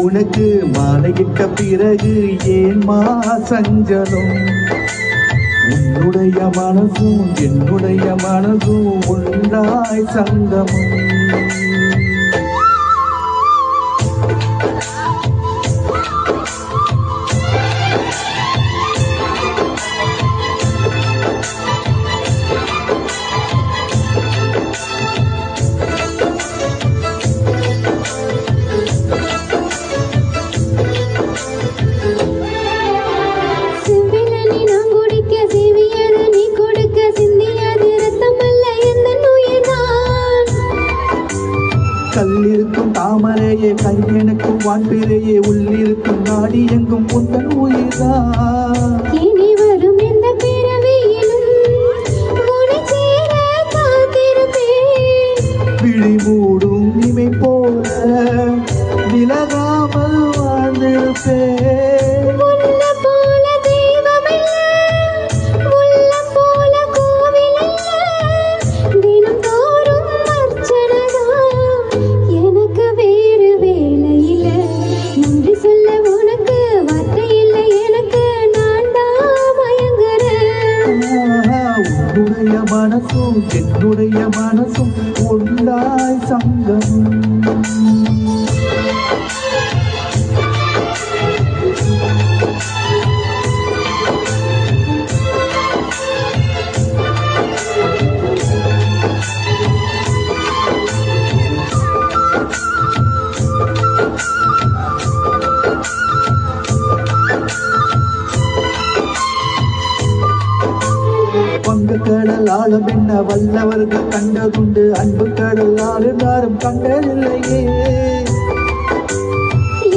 உனக்கு மாலையிட்ட பிறகு ஏன்மா சஞ்சலம்? உன்னுடைய மனசும் என்னுடைய மனசும் ஒன்றாய் சங்கமம். கல்லிருக்கும் தாமரையே கையெனக்கும் வான்பிரையே உள்ளிருக்கும் நாடி எங்கும் உந்தன் உயிர்தான். இனி வரும் இந்த பிறவியிலும் உன்னை சேர காத்திருப்பேன். விழி மூடும் இமை போல விலகாமல் வாழ்ந்திருப்பேன். உன்னுடைய மனசும் என்னுடைய மனசும் ஒன்றாய் சங்கமம். பங்கு கடல் ஆளும் என்ன வல்லவர்கள் கண்டதுண்டு, அன்பு கடல் ஆளுந்தாரும் கண்டதில்லையே.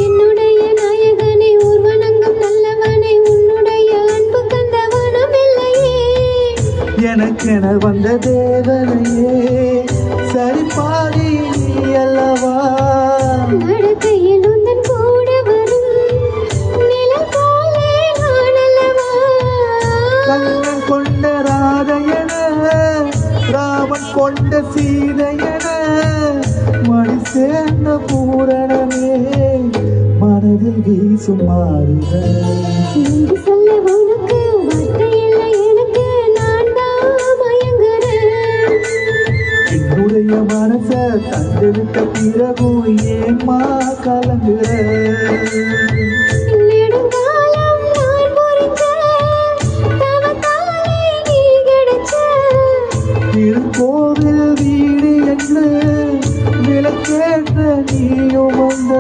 என்னுடைய நாயகனே ஊர்வனங்கும் நல்லவனே உன்னுடைய அன்பு கந்தவனம் இல்லையே. எனக்கென வந்த தேவனையே சரி பாதி அல்லவா. நடக்கையில் உந்தன் கூட வரும் நிழல் போலே நான் அல்லவா. கண்ணன் கொண்ட ராதையன ராமன் கொண்ட சீதையன மணி சேர்ந்த பூரணமே மனதில் வீசும் மாறுதல். சொல்ல உனக்கு வார்த்தை இல்லை எனக்கு நான் தான் மயங்குறேன். என்னுடைய மனச தந்தெடுத்த பிறகும் ஏமா கலங்குற? நெடுங்காலம் நான் பொறிச்ச தவத்தாலே நீ கிடைச்ச. திருக்கோவில் வீடு என்று விளக்கேற்ற நீயும் வந்த